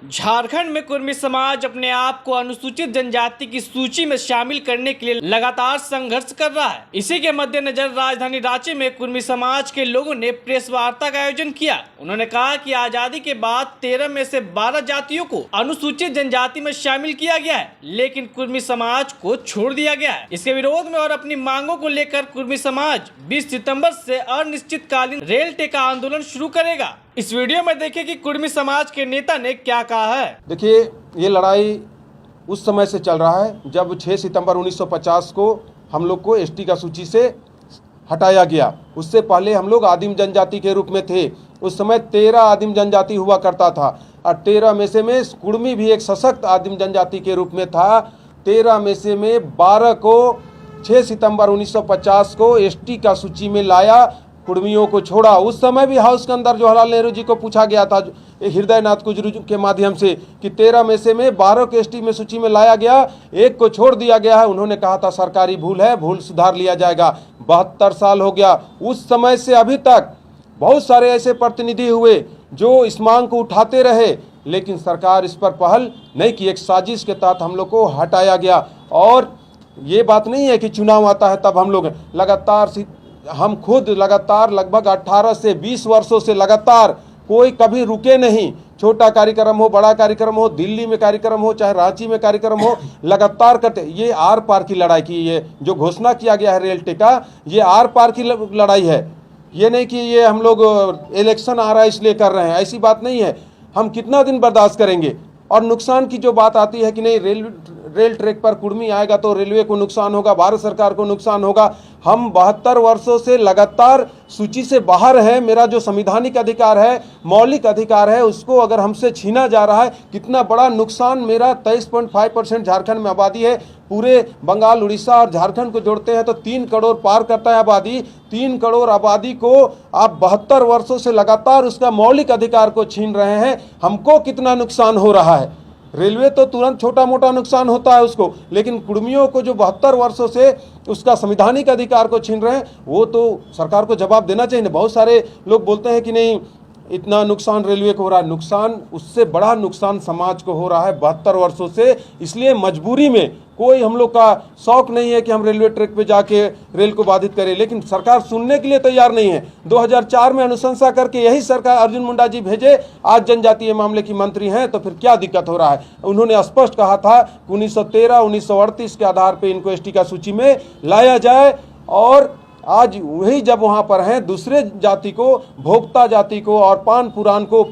झारखंड में कुर्मी समाज अपने आप को अनुसूचित जनजाति की सूची में शामिल करने के लिए लगातार संघर्ष कर रहा है। इसी के मद्देनजर राजधानी रांची में कुर्मी समाज के लोगों ने प्रेस वार्ता का आयोजन किया। उन्होंने कहा कि आजादी के बाद 13 में से 12 जातियों को अनुसूचित जनजाति में शामिल किया गया है, लेकिन कुर्मी समाज को छोड़ दिया गया है। इसके विरोध में और अपनी मांगों को लेकर कुर्मी समाज 20 सितंबर से अनिश्चितकालीन रेल टेका आंदोलन शुरू करेगा। इस वीडियो में देखिए कि कुर्मी समाज के नेता ने क्या कहा है। देखिए, ये लड़ाई उस समय से चल रहा है जब 6 सितंबर 1950 को हम लोग को एसटी का सूची से हटाया गया। उससे पहले हम लोग आदिम जनजाति के रूप में थे। उस समय 13 आदिम जनजाति हुआ करता था और 13 में से कुर्मी भी एक सशक्त आदिम जनजाति के रूप में था। 13 में से 12 को 6 सितंबर 1950 को एसटी का सूची में लाया, कुर्मियों को छोड़ा। उस समय भी हाउस के अंदर जवाहरलाल नेहरू जी को पूछा गया था हृदय नाथ कुजरू के माध्यम से कि 13 में से 12 को एसटी में सूची में लाया गया, एक को छोड़ दिया गया है। उन्होंने कहा था सरकारी भूल है, भूल सुधार लिया जाएगा। 72 साल हो गया। उस समय से अभी तक बहुत सारे ऐसे प्रतिनिधि हुए जो इस मांग को उठाते रहे, लेकिन सरकार इस पर पहल नहीं की। एक साजिश के तहत हम लोग को हटाया गया। और ये बात नहीं है कि चुनाव आता है तब हम लोग लगातार, हम खुद लगातार लगभग 18 से 20 वर्षों से लगातार कोई कभी रुके नहीं। छोटा कार्यक्रम हो, बड़ा कार्यक्रम हो, दिल्ली में कार्यक्रम हो, चाहे रांची में कार्यक्रम हो, लगातार करते। ये आर पार की लड़ाई की, ये जो घोषणा किया गया है रेल टेका, ये आर पार की लड़ाई है। ये नहीं कि ये हम लोग इलेक्शन आ रहा है इसलिए कर रहे हैं, ऐसी बात नहीं है। हम कितना दिन बर्दाश्त करेंगे। और नुकसान की जो बात आती है कि नहीं रेल ट्रैक पर कुर्मी आएगा तो रेलवे को नुकसान होगा, भारत सरकार को नुकसान होगा। हम 72 वर्षों से लगातार सूची से बाहर है। मेरा जो संवैधानिक अधिकार है, मौलिक अधिकार है, उसको अगर हमसे छीना जा रहा है, कितना बड़ा नुकसान। मेरा 23.5% झारखंड में आबादी है। पूरे बंगाल, उड़ीसा और झारखंड को जोड़ते हैं तो 3 करोड़ पार करता है आबादी। 3 करोड़ आबादी को आप 72 वर्षों से लगातार उसका मौलिक अधिकार को छीन रहे हैं। हमको कितना नुकसान हो रहा है। रेलवे तो तुरंत छोटा मोटा नुकसान होता है उसको, लेकिन कुर्मियों को जो 72 वर्षों से उसका संवैधानिक अधिकार को छीन रहे हैं, वो तो सरकार को जवाब देना चाहिए। बहुत सारे लोग बोलते हैं कि नहीं इतना नुकसान रेलवे को हो रहा है। नुकसान, उससे बड़ा नुकसान समाज को हो रहा है 72 वर्षों से। इसलिए मजबूरी में, कोई हम लोग का शौक नहीं है कि हम रेलवे ट्रैक पे जाके रेल को बाधित करें, लेकिन सरकार सुनने के लिए तैयार नहीं है। 2004 में अनुशंसा करके यही सरकार अर्जुन मुंडा जी भेजे, आज जनजातीय मामले की मंत्री हैं, तो फिर क्या दिक्कत हो रहा है। उन्होंने स्पष्ट कहा था 1913, 1938 के आधार पर इनको एसटी का सूची में लाया जाए। और आज वही जब वहाँ पर हैं, दूसरे जाति को, भोक्ता जाति को और पान पुराण को,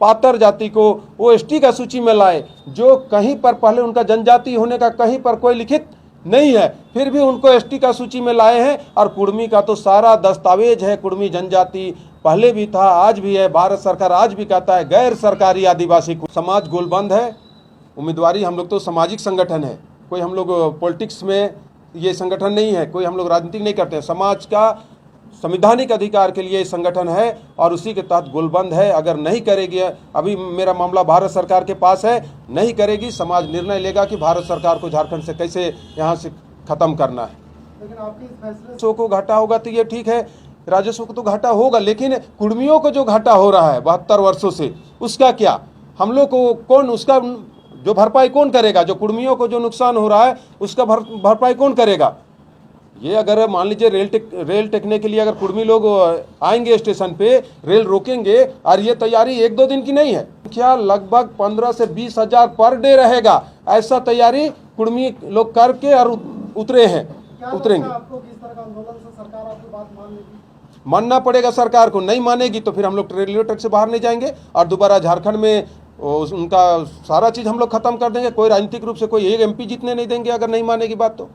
पातर जाति को वो एसटी का सूची में लाए, जो कहीं पर पहले उनका जनजाति होने का कहीं पर कोई लिखित नहीं है, फिर भी उनको एसटी का सूची में लाए हैं। और कुर्मी का तो सारा दस्तावेज है। कुर्मी जनजाति पहले भी था, आज भी है। भारत सरकार आज भी कहता है गैर सरकारी आदिवासी समाज गोलबंद है। उम्मीदवारी, हम लोग तो सामाजिक संगठन है, कोई हम लोग पॉलिटिक्स में ये संगठन नहीं है, कोई हम लोग राजनीति नहीं करते हैं। समाज का संवैधानिक अधिकार के लिए संगठन है और उसी के तहत गोलबंद है। अगर नहीं करेगी, अभी मेरा मामला भारत सरकार के पास है, नहीं करेगी, समाज निर्णय लेगा कि भारत सरकार को झारखंड से कैसे यहाँ से खत्म करना है। लेकिन आपके इस फैसले को घाटा होगा तो ये ठीक है, राजस्व को तो घाटा होगा, लेकिन कुर्मियों को जो घाटा हो रहा है 72 वर्षों से, उसका क्या, हम लोग को कौन, उसका जो भरपाई कौन करेगा। जो कुर्मियों को जो नुकसान हो रहा है उसका भरपाई कौन करेगा। ये अगर मान लीजिए रेल टेकने के लिए अगर कुर्मी लोग आएंगे स्टेशन पे, रेल रोकेंगे, और ये तैयारी 1-2 दिन की नहीं है, क्या लगभग 15 से 20 हजार पर डे रहेगा। ऐसा तैयारी कुर्मी लोग करके और उतरेंगे। आपको किस तरह का आंदोलन से सरकार आपकी बात मान लेगी? मानना पड़ेगा सरकार को। नहीं मानेगी तो फिर हम लोग रेलवे ट्रैक से बाहर नहीं जाएंगे और दोबारा झारखंड में उनका सारा चीज़ हम लोग खत्म कर देंगे। कोई राजनीतिक रूप से कोई एक MP जीतने नहीं देंगे अगर नहीं मानेगी बात तो।